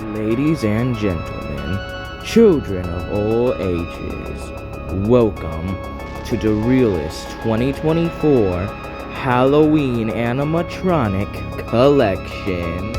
Ladies and gentlemen, children of all ages, welcome to the Realist 2024 Halloween Animatronic Collection.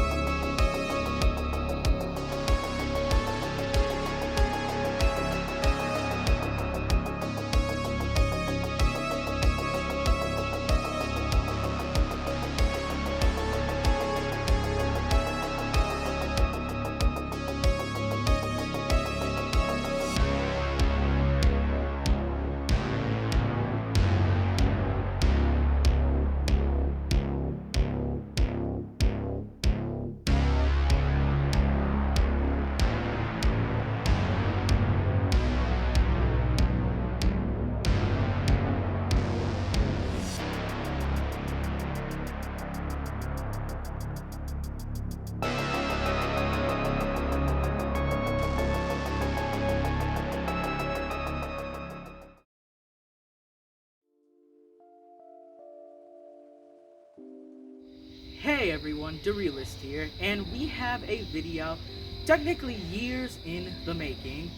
Hey everyone, The Realist here, and we have a video, technically years in the making.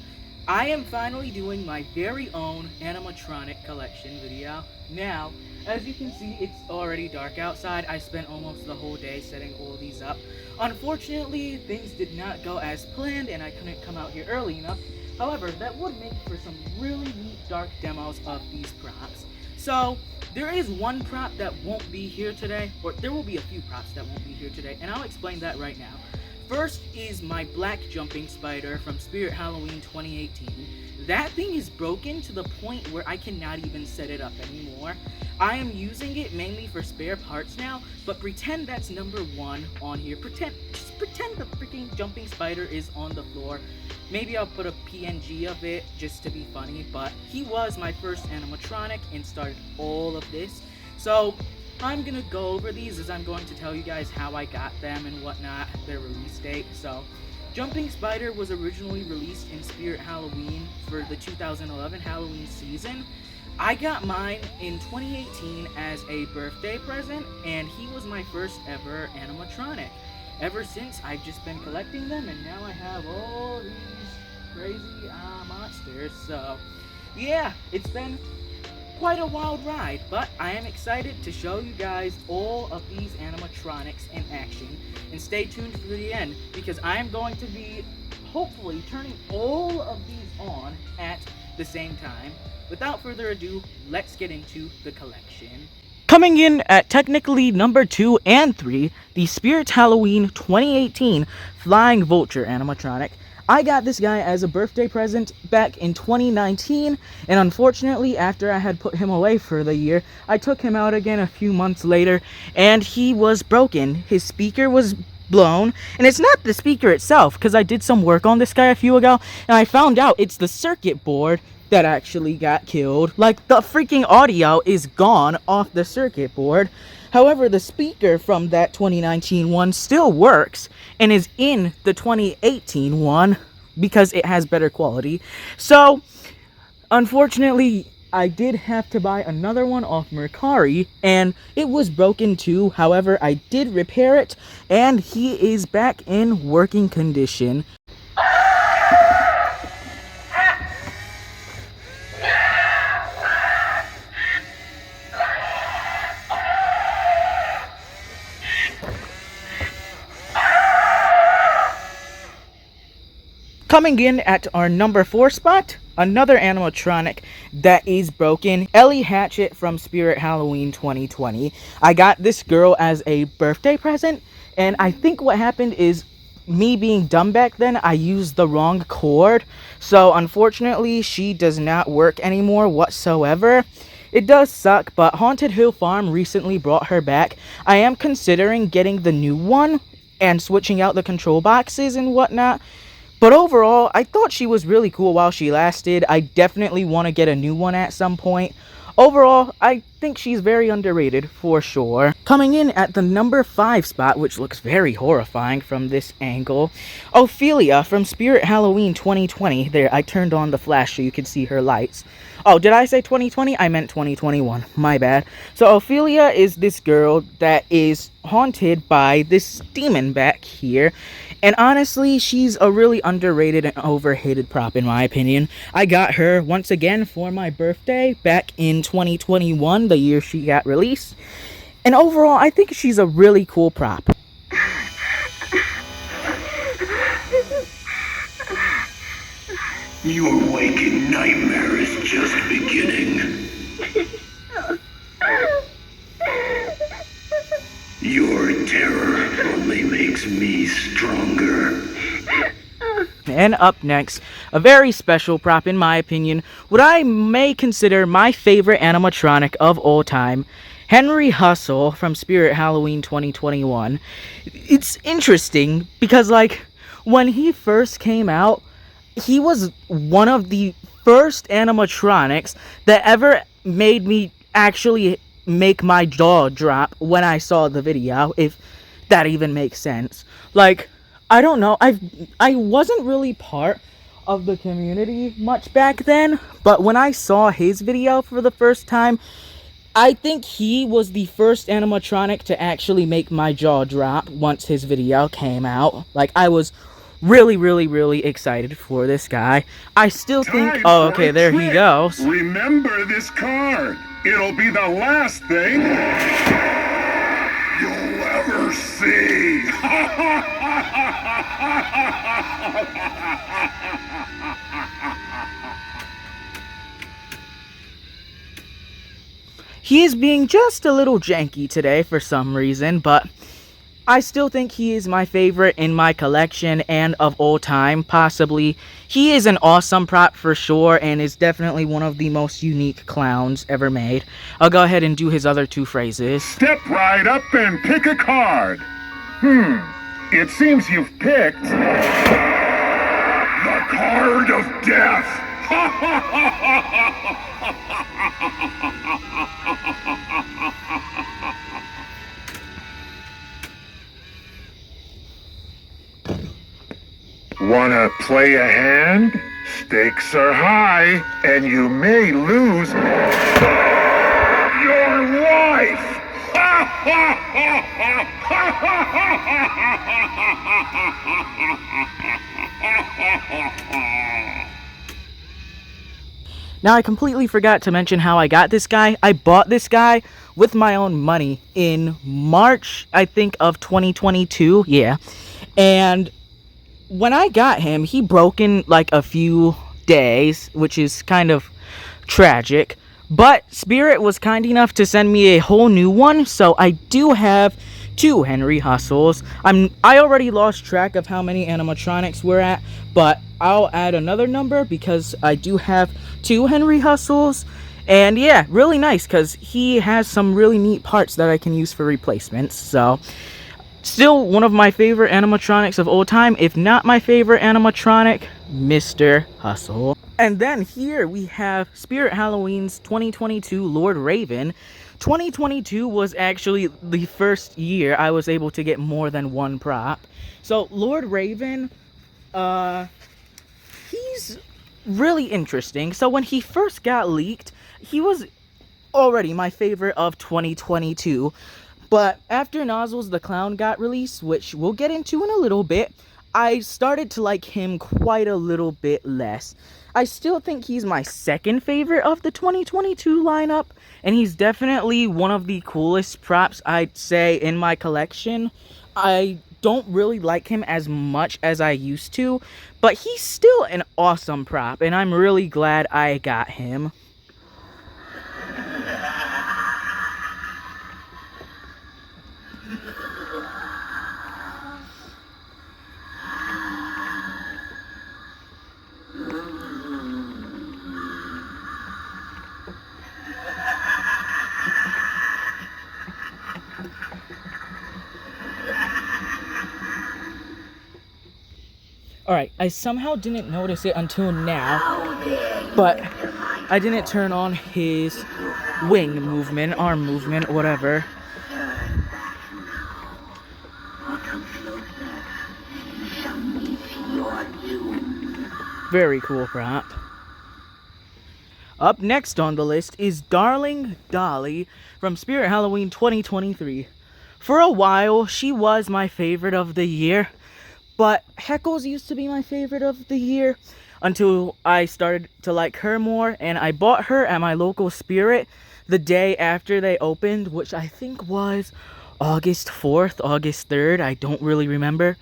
I am finally doing my very own animatronic collection video. Now, as you can see, it's already dark outside. I spent almost the whole day setting all these up. Unfortunately, things did not go as planned and I couldn't come out here early enough. However, that would make for some really neat dark demos of these props. So, there is one prop that won't be here today, or there will be a few props that won't be here today, and I'll explain that right now. First is my black jumping spider from Spirit Halloween 2018. That thing is broken to the point where I cannot even set it up anymore. I am using it mainly for spare parts now, but pretend that's number one on here. Just pretend the freaking jumping spider is on the floor. Maybe I'll put a PNG of it just to be funny, but he was my first animatronic and started all of this. So I'm gonna go over these as I'm going to tell you guys how I got them and whatnot, their release date. So Jumping Spider was originally released in Spirit Halloween for the 2011 Halloween season. I got mine in 2018 as a birthday present, and he was my first ever animatronic. Ever since, I've just been collecting them, and now I have all these crazy monsters. So yeah, it's been quite a wild ride, but I am excited to show you guys all of these animatronics in action. And stay tuned for the end, because I am going to be hopefully turning all of these on at the same time. Without further ado, let's get into the collection. Coming in at technically number 2 and 3, the Spirit Halloween 2018 Flying Vulture animatronic. I got this guy as a birthday present back in 2019, and unfortunately, after I had put him away for the year, I took him out again a few months later, and he was broken. His speaker was blown, and it's not the speaker itself, because I did some work on this guy a few ago, and I found out it's the circuit board that actually got killed. Like, the freaking audio is gone off the circuit board. However, the speaker from that 2019 one still works and is in the 2018 one because it has better quality. So, unfortunately, I did have to buy another one off Mercari, and it was broken too. However, I did repair it, and he is back in working condition. Coming in at our number 4 spot, another animatronic that is broken, Ellie Hatchet from Spirit Halloween 2020. I got this girl as a birthday present, and I think what happened is, me being dumb back then, I used the wrong cord, so unfortunately she does not work anymore whatsoever. It does suck, but Haunted Hill Farm recently brought her back. I am considering getting the new one and switching out the control boxes and whatnot. But overall, I thought she was really cool while she lasted. I definitely want to get a new one at some point. Overall, I think she's very underrated, for sure. Coming in at the number 5 spot, which looks very horrifying from this angle, Ophelia from Spirit Halloween 2020. There, I turned on the flash so you could see her lights. Oh, did I say 2020? I meant 2021. My bad. So Ophelia is this girl that is haunted by this demon back here. And honestly, she's a really underrated and overhated prop in my opinion. I got her once again for my birthday back in 2021, the year she got released. And overall, I think she's a really cool prop. Your waking nightmare is just beginning. Your terror only makes me stronger. And up next, a very special prop in my opinion, what I may consider my favorite animatronic of all time, Henry Hustle from Spirit Halloween 2021. It's interesting because, like, when he first came out, he was one of the first animatronics that ever made me actually make my jaw drop when I saw the video, if that even makes sense. Like, I don't know, I wasn't really part of the community much back then, but when I saw his video for the first time, I think he was the first animatronic to actually make my jaw drop once his video came out. Like, I was really excited for this guy. I still think, oh, okay, there he goes. Remember this card. It'll be the last thing you'll ever see. He is being just a little janky today for some reason, but I still think he is my favorite in my collection and of all time, possibly. He is an awesome prop for sure and is definitely one of the most unique clowns ever made. I'll go ahead and do his other two phrases. Step right up and pick a card. It seems you've picked the card of death. Wanna play a hand? Stakes are high, and you may lose your life! Now, I completely forgot to mention how I got this guy. I bought this guy with my own money in March, I think, of 2022. Yeah. And when I got him, he broke in like a few days, which is kind of tragic. But Spirit was kind enough to send me a whole new one, so I do have two Henry Hustles. I already lost track of how many animatronics we're at, but I'll add another number because I do have two Henry Hustles. And yeah, really nice because he has some really neat parts that I can use for replacements. So still one of my favorite animatronics of all time, if not my favorite animatronic, Mr. Hustle. And then here we have Spirit Halloween's 2022 Lord Raven. 2022 was actually the first year I was able to get more than one prop. So Lord Raven, he's really interesting. So when he first got leaked, he was already my favorite of 2022. But after Nozzles the Clown got released, which we'll get into in a little bit, I started to like him quite a little bit less. I still think he's my second favorite of the 2022 lineup, and he's definitely one of the coolest props I'd say in my collection. I don't really like him as much as I used to, but he's still an awesome prop, and I'm really glad I got him. Alright, I somehow didn't notice it until now, but I didn't turn on his wing movement, arm movement, whatever. Very cool prop. Up next on the list is Darling Dolly from Spirit Halloween 2023. For a while, she was my favorite of the year, But Heckles used to be my favorite of the year until I started to like her more, and I bought her at my local Spirit the day after they opened, which I think was August 4th, August 3rd, I don't really remember.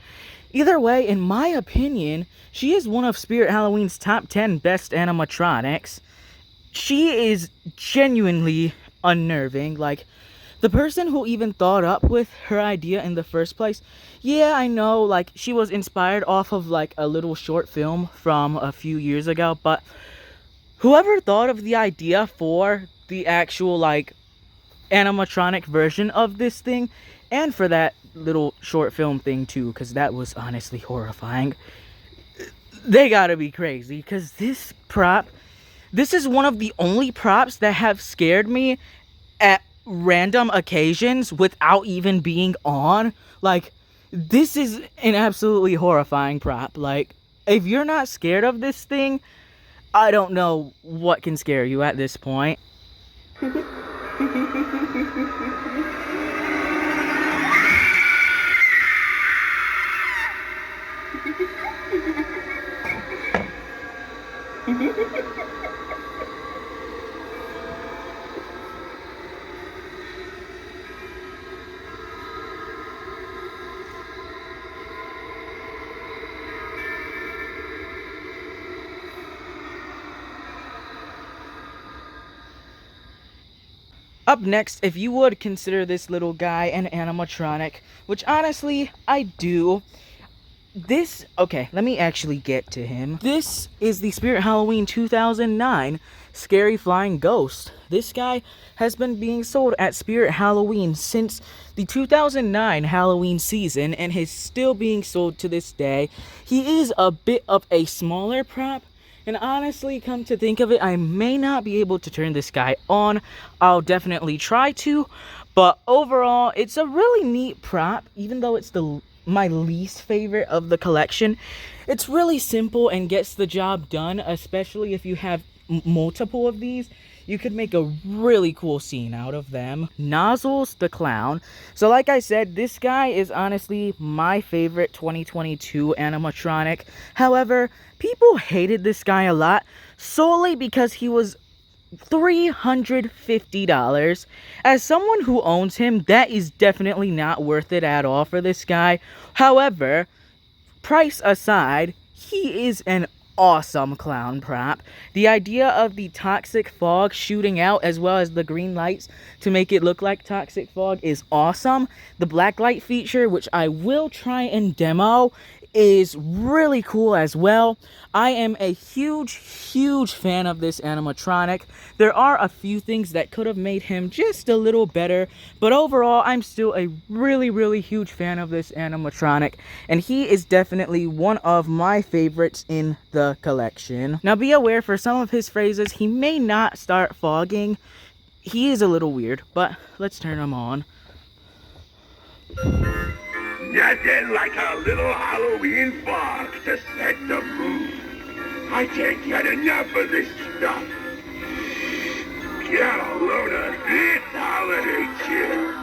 Either way, in my opinion, she is one of Spirit Halloween's top 10 best animatronics. She is genuinely unnerving. Like, the person who even thought up with her idea in the first place, yeah, I know, like, she was inspired off of, like, a little short film from a few years ago, but whoever thought of the idea for the actual, like, animatronic version of this thing, and for that little short film thing too, because that was honestly horrifying, they gotta be crazy, because this is one of the only props that have scared me at random occasions without even being on. Like, this is an absolutely horrifying prop. Like, if you're not scared of this thing, I don't know what can scare you at this point. Up next, if you would consider this little guy an animatronic, which honestly, I do. Okay, let me actually get to him. This is the Spirit Halloween 2009 Scary Flying Ghost. This guy has been being sold at Spirit Halloween since the 2009 Halloween season and is still being sold to this day. He is a bit of a smaller prop, and honestly, come to think of it, I may not be able to turn this guy on. I'll definitely try to, but overall, it's a really neat prop, even though it's my least favorite of the collection. It's really simple and gets the job done, especially if you have multiple of these. You could make a really cool scene out of them. Nozzles the Clown. So like I said, this guy is honestly my favorite 2022 animatronic. However, people hated this guy a lot solely because he was $350. As someone who owns him, that is definitely not worth it at all for this guy. However, price aside, he is an awesome clown prop. The idea of the toxic fog shooting out as well as the green lights to make it look like toxic fog is awesome. The black light feature, which I will try and demo, is really cool as well. I am a huge fan of this animatronic. There are a few things that could have made him just a little better, but overall I'm still a really huge fan of this animatronic, and he is definitely one of my favorites in the collection. Now be aware, for some of his phrases he may not start fogging. He is a little weird, but let's turn him on. Nothing like a little Halloween fog to set the mood. I can't get enough of this stuff. Get a load of this holiday cheer.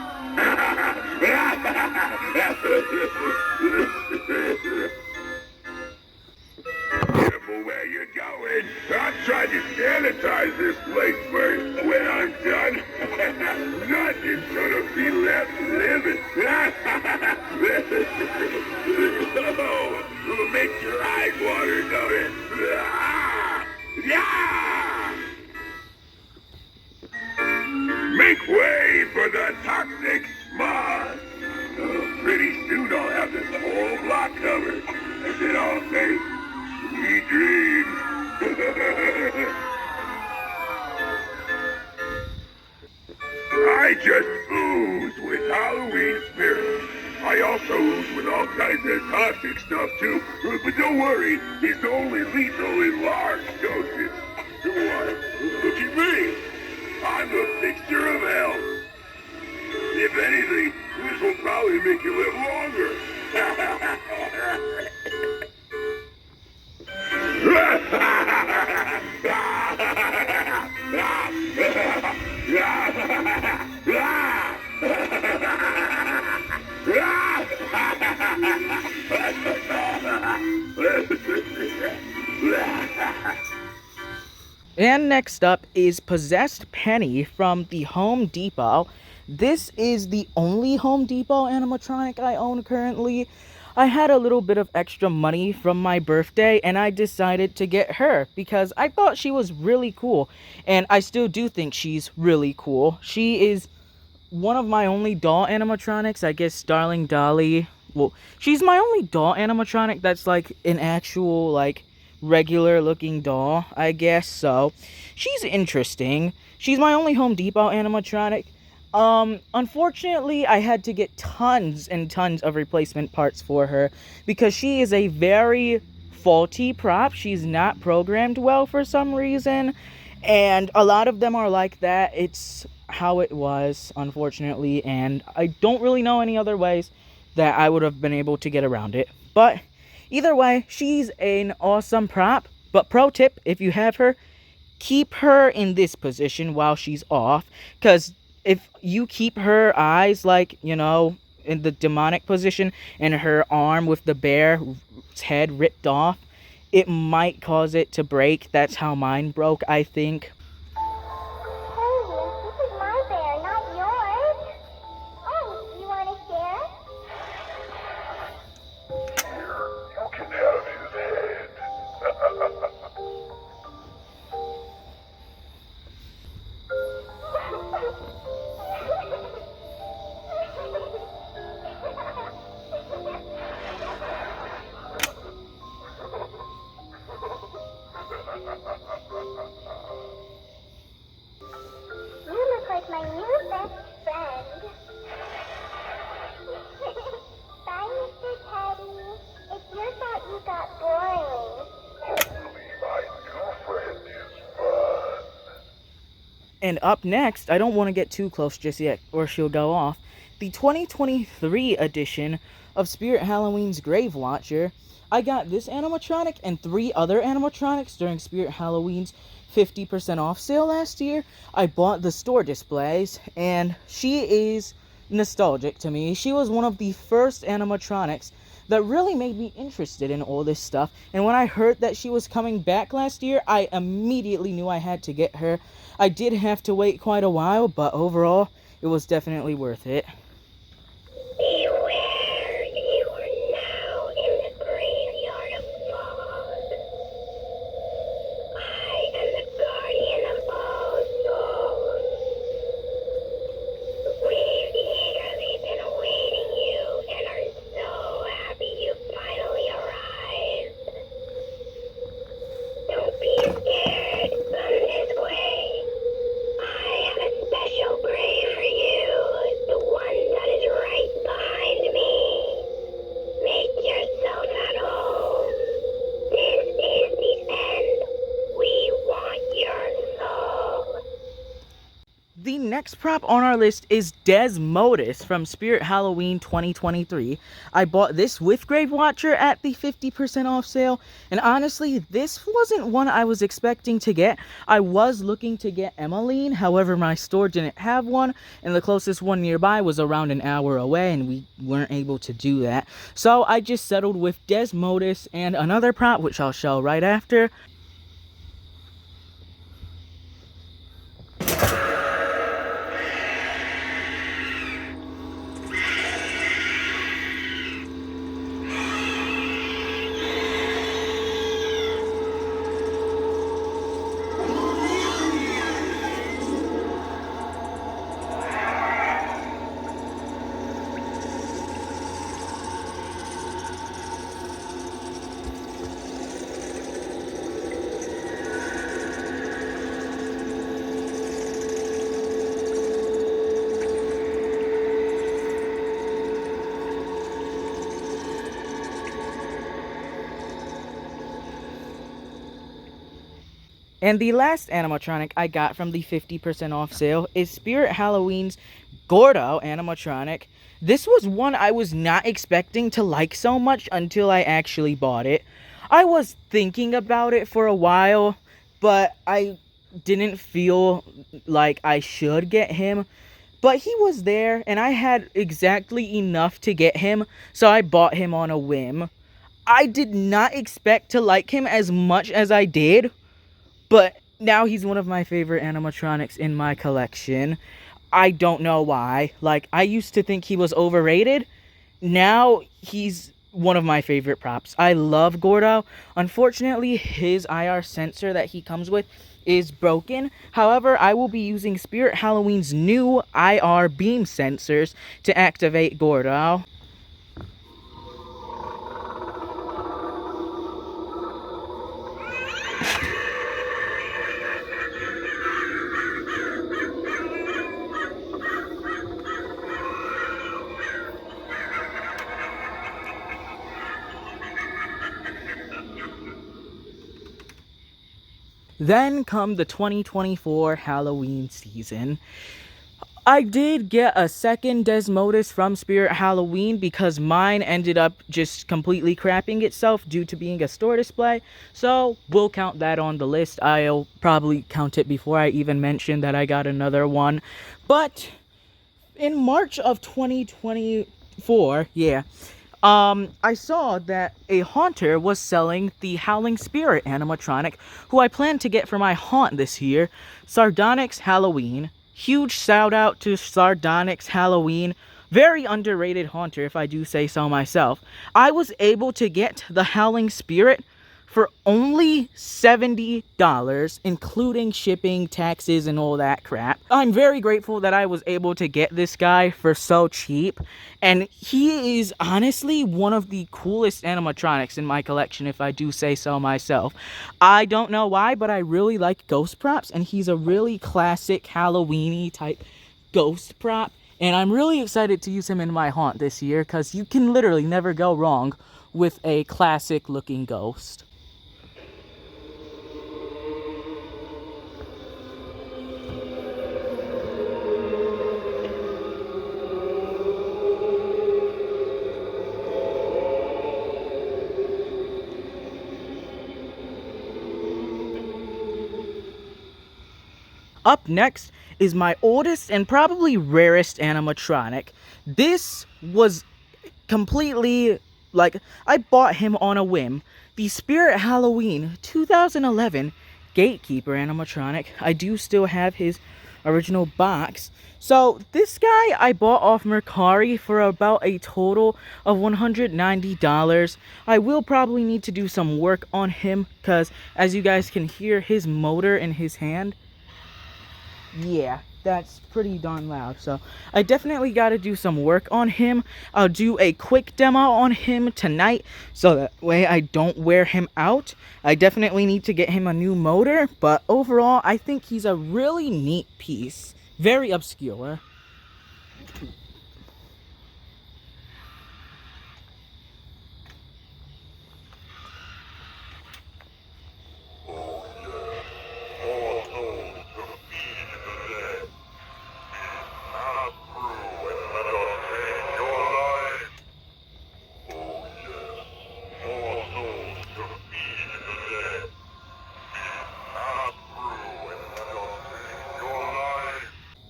Careful where you're going. I'm trying to sanitize this place first. When I'm done, nothing's gonna be left living. Oh, makes your eyes water, don't it? Yeah! Make way for the toxic smog. Pretty soon I'll have this whole block covered, and then I'll say, sweet dreams. I just ooze with Halloween spirit. I also ooze with all kinds of toxic stuff too, but don't worry, it's only lethal in large doses. Why, look at me. I'm a fixture of hell. If anything, this will probably make you live longer. And next up is Possessed Penny from the Home Depot. This is the only Home Depot animatronic I own currently. I had a little bit of extra money from my birthday and I decided to get her because I thought she was really cool. And I still do think she's really cool. She is one of my only doll animatronics. I guess Darling Dolly. Well, she's my only doll animatronic that's like an actual, like, regular looking doll, I guess. So she's interesting. She's my only Home Depot animatronic. Unfortunately, I had to get tons and tons of replacement parts for her because she is a very faulty prop. She's not programmed well for some reason, and a lot of them are like that. It's how it was, unfortunately, and I don't really know any other ways that I would have been able to get around it. But either way, she's an awesome prop. But pro tip, if you have her, keep her in this position while she's off, because if you keep her eyes, like, you know, in the demonic position and her arm with the bear's head ripped off, it might cause it to break. That's how mine broke, I think. Hey, this is my bear, not yours. Oh, you want to share? You can have his head. You look like my new best friend. Bye, Mr. Teddy. It's your fault you got boring. Hopefully my new friend is fun. And up next, I don't want to get too close just yet, or she'll go off, the 2023 edition of Spirit Halloween's Grave Watcher. I got this animatronic and 3 other animatronics during Spirit Halloween's 50% off sale last year. I bought the store displays, and she is nostalgic to me. She was one of the first animatronics that really made me interested in all this stuff. And when I heard that she was coming back last year, I immediately knew I had to get her. I did have to wait quite a while, but overall, it was definitely worth it. Beware, you are now in the graveyard of fog. I am the guardian of all souls. We've eagerly been awaiting you and are so happy you finally arrived. Don't be scared, come this way. I have a special grave for you, the one that is right behind me. Make yourself at home. This is the end. We want your soul. The next prop on our list is Desmodus from Spirit Halloween 2023. I bought this with Grave Watcher at the 50% off sale, and honestly, this wasn't one I was expecting to get. I was looking to get Emmeline, however my store didn't have one, and the closest one nearby was around an hour away, and we weren't able to do that. So I just settled with Desmodus and another prop, which I'll show right after. And the last animatronic I got from the 50% off sale is Spirit Halloween's Gordo animatronic. This was one I was not expecting to like so much until I actually bought it. I was thinking about it for a while, but I didn't feel like I should get him. But he was there, and I had exactly enough to get him, so I bought him on a whim. I did not expect to like him as much as I did, but now he's one of my favorite animatronics in my collection. I don't know why. Like, I used to think he was overrated. Now he's one of my favorite props. I love Gordo. Unfortunately, his IR sensor that he comes with is broken. However, I will be using Spirit Halloween's new IR beam sensors to activate Gordo. Then come the 2024 Halloween season. I did get a second Desmodus from Spirit Halloween because mine ended up just completely crapping itself due to being a store display. So we'll count that on the list. I'll probably count it before I even mention that I got another one. But in March of 2024, I saw that a haunter was selling the Howling Spirit animatronic, who I plan to get for my haunt this year, Sardonyx Halloween. Huge shout out to Sardonyx Halloween. Very underrated haunter, if I do say so myself. I was able to get the Howling Spirit for only $70, including shipping, taxes, and all that crap. I'm very grateful that I was able to get this guy for so cheap, and he is honestly one of the coolest animatronics in my collection, if I do say so myself. I don't know why, but I really like ghost props, and he's a really classic Halloween-y type ghost prop, and I'm really excited to use him in my haunt this year, because you can literally never go wrong with a classic-looking ghost. Up next is my oldest and probably rarest animatronic. This was completely, like, I bought him on a whim. The Spirit Halloween 2011 Gatekeeper animatronic. I do still have his original box. So this guy I bought off Mercari for about a total of $190. I will probably need to do some work on him because, as you guys can hear, his motor in his hand, yeah, that's pretty darn loud. So I definitely got to do some work on him. I'll do a quick demo on him tonight so that way I don't wear him out. I definitely need to get him a new motor, but overall I think he's a really neat piece. Very obscure.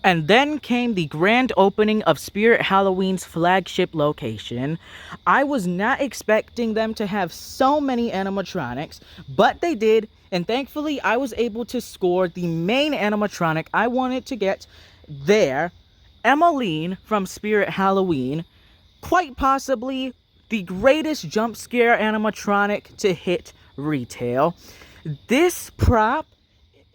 And then came the grand opening of Spirit Halloween's flagship location. I was not expecting them to have so many animatronics, but they did, and thankfully I was able to score the main animatronic I wanted to get there, Emmeline from Spirit Halloween, quite possibly the greatest jump scare animatronic to hit retail. This prop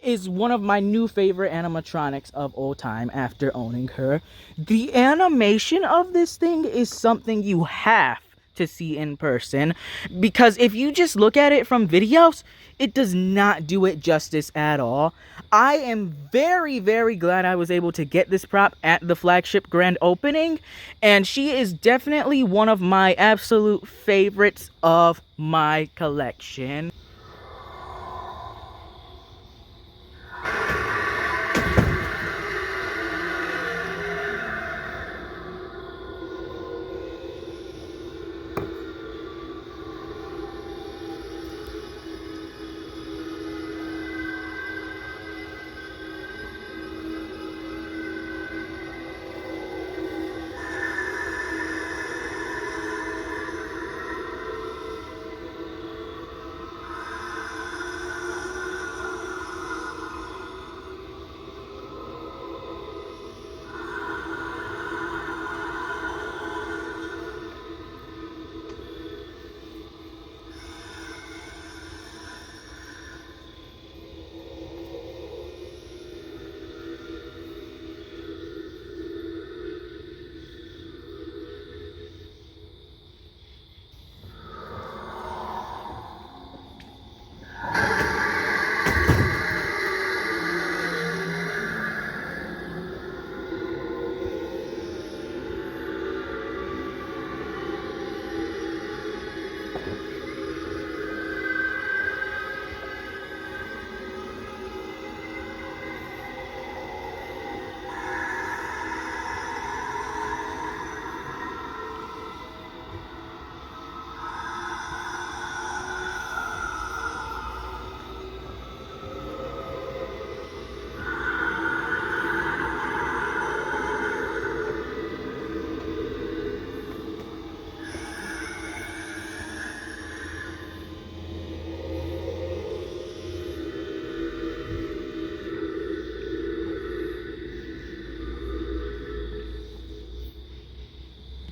is one of my new favorite animatronics of all time after owning her. The animation of this thing is something you have to see in person, because if you just look at it from videos, it does not do it justice at all. I am very, very glad I was able to get this prop at the flagship grand opening, and she is definitely one of my absolute favorites of my collection.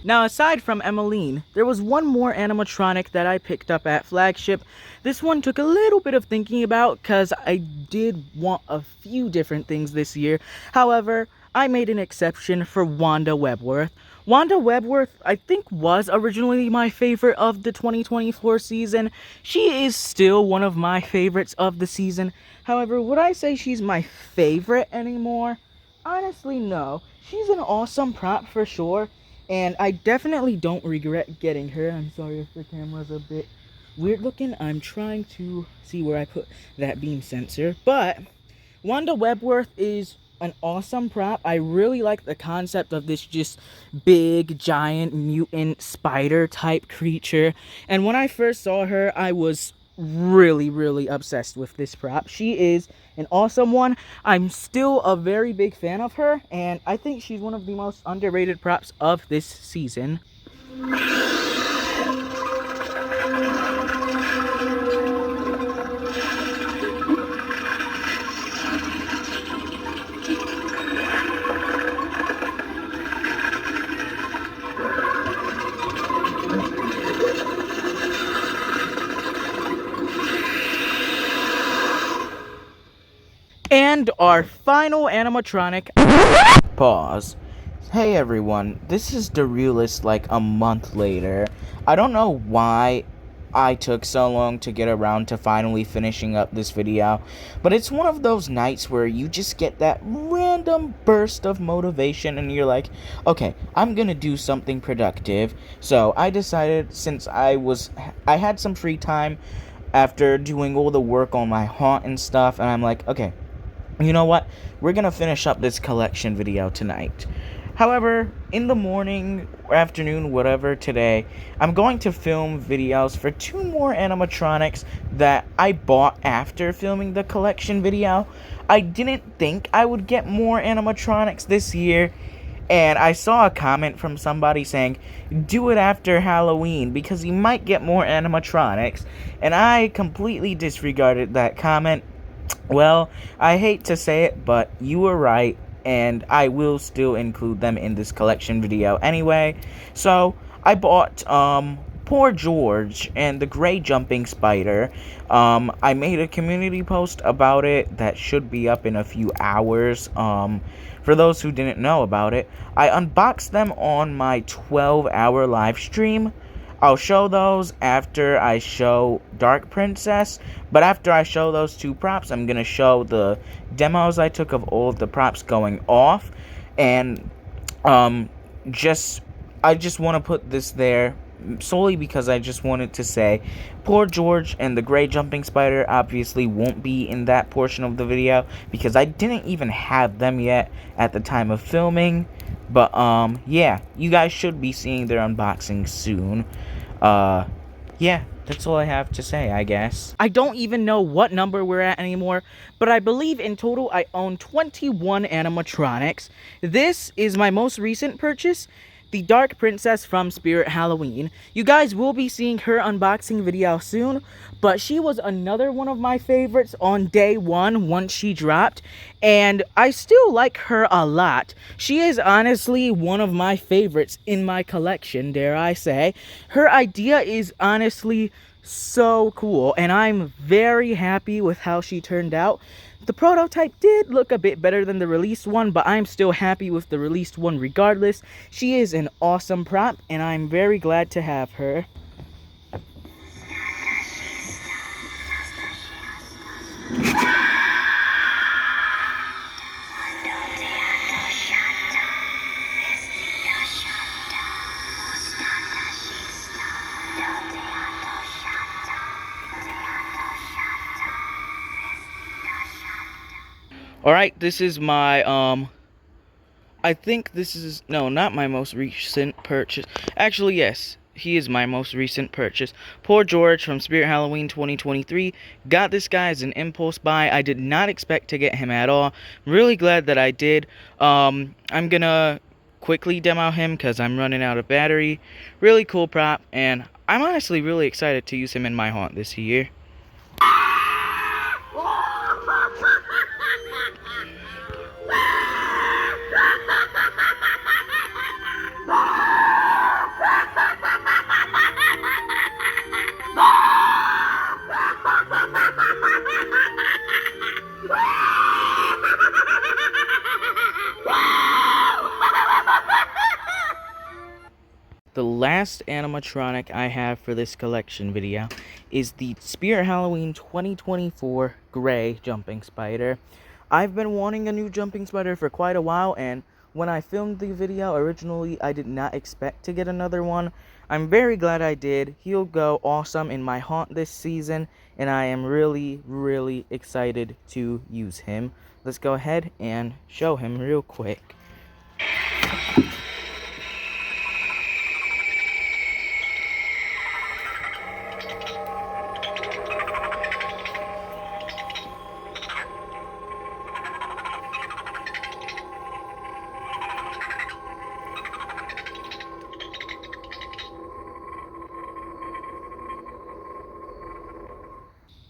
Now, aside from Emmeline, there was one more animatronic that I picked up at Flagship. This one took a little bit of thinking about because I did want a few different things this year. However, I made an exception for Wanda Webworth. Wanda Webworth, I think, was originally my favorite of the 2024 season. She is still one of my favorites of the season. However, would I say she's my favorite anymore? Honestly, no. She's an awesome prop for sure. And I definitely don't regret getting her. I'm sorry if the camera's a bit weird looking. I'm trying to see where I put that beam sensor. But Wanda Webworth is an awesome prop. I really like the concept of this just big, giant, mutant spider type creature. And when I first saw her, I was really obsessed with this prop. She is an awesome one. I'm still a very big fan of her, and I think she's one of the most underrated props of this season. And our final animatronic. Pause. Hey everyone, this is the realist like a month later. I don't know why I took so long to get around to finally finishing up this video, but it's one of those nights where you just get that random burst of motivation and you're like, okay, I'm gonna do something productive. So I decided, since I had some free time after doing all the work on my haunt and stuff, and I'm like, okay, you know what? We're gonna finish up this collection video tonight. However, in the morning or afternoon, whatever, today, I'm going to film videos for 2 more animatronics that I bought after filming the collection video. I didn't think I would get more animatronics this year, and I saw a comment from somebody saying, do it after Halloween because you might get more animatronics, and I completely disregarded that comment. Well, I hate to say it, but you were right, and I will still include them in this collection video anyway. So, I bought, Poor George and the Gray Jumping Spider. I made a community post about it that should be up in a few hours. For those who didn't know about it, I unboxed them on my 12-hour live stream. I'll show those after I show Dark Princess, but after I show those 2 props, I'm going to show the demos I took of all of the props going off, and I just want to put this there solely because I just wanted to say Poor George and the Gray Jumping Spider obviously won't be in that portion of the video because I didn't even have them yet at the time of filming. But yeah, you guys should be seeing their unboxing soon. Yeah, that's all I have to say, I guess. I don't even know what number we're at anymore, but I believe in total I own 21 animatronics. This is my most recent purchase, the Dark Princess from Spirit Halloween. You guys will be seeing her unboxing video soon, but she was another one of my favorites on day 1 once she dropped, and I still like her a lot. She is honestly one of my favorites in my collection, dare I say. Her idea is honestly so cool, and I'm very happy with how she turned out. The prototype did look a bit better than the released one, but I'm still happy with the released one regardless. She is an awesome prop, and I'm very glad to have her. Alright, this is my, I think this is, no, not my most recent purchase. Actually, yes, he is my most recent purchase. Poor George from Spirit Halloween 2023. Got this guy as an impulse buy. I did not expect to get him at all. Really glad that I did. I'm gonna quickly demo him because I'm running out of battery. Really cool prop, and I'm honestly really excited to use him in my haunt this year. last animatronic I have for this collection video is the Spirit Halloween 2024 Gray Jumping Spider. I've been wanting a new jumping spider for quite a while, and when I filmed the video originally, I did not expect to get another one. I'm very glad I did. He'll go awesome in my haunt this season, and I am really excited to use him. Let's go ahead and show him real quick.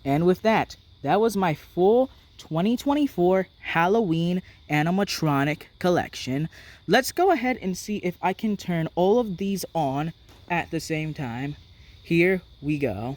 And with that, that was my full 2024 Halloween animatronic collection. Let's go ahead and see if I can turn all of these on at the same time. Here we go.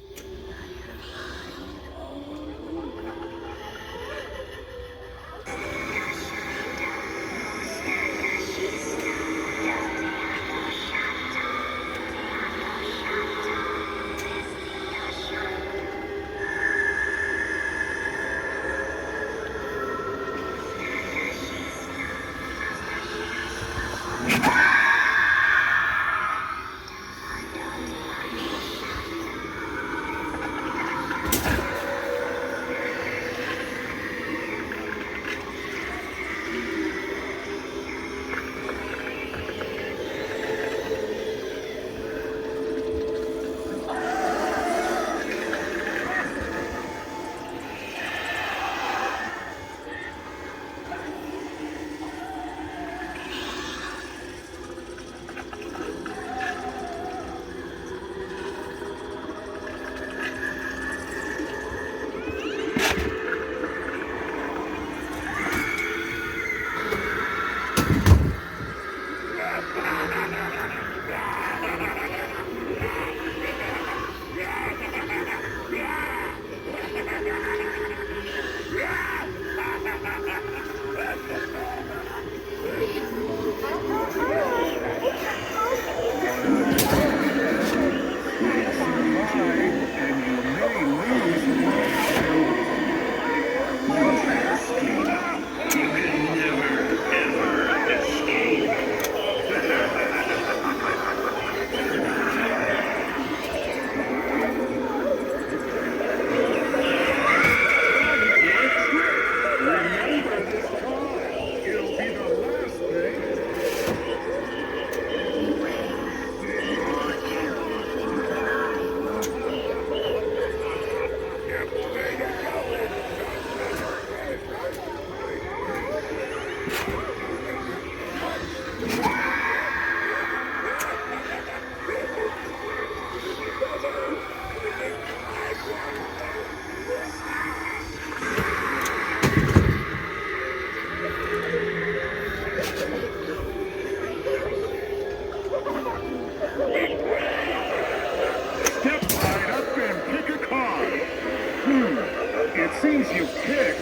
It seems you picked.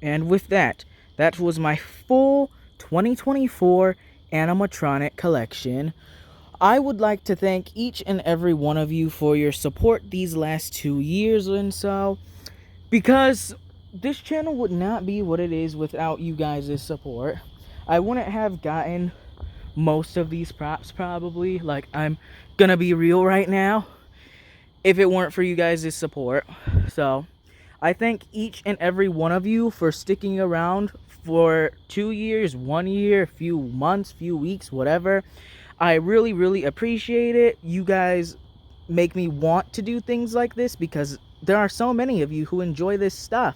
And with that, that was my full 2024 animatronic collection. I would like to thank each and every one of you for your support these last 2 years and so, because this channel would not be what it is without you guys' support. I wouldn't have gotten most of these props probably, like I'm gonna be real right now, if it weren't for you guys' support. So I thank each and every one of you for sticking around for 2 years, 1 year, few months, few weeks, whatever. I really, really appreciate it. You guys make me want to do things like this because there are so many of you who enjoy this stuff.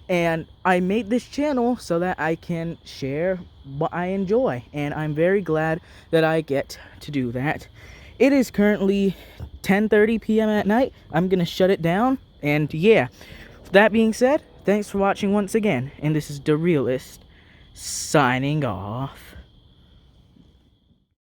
And I made this channel so that I can share what I enjoy. And I'm very glad that I get to do that. It is currently 10:30 p.m. at night. I'm going to shut it down. And yeah, that being said, thanks for watching once again. And this is The Realist, signing off.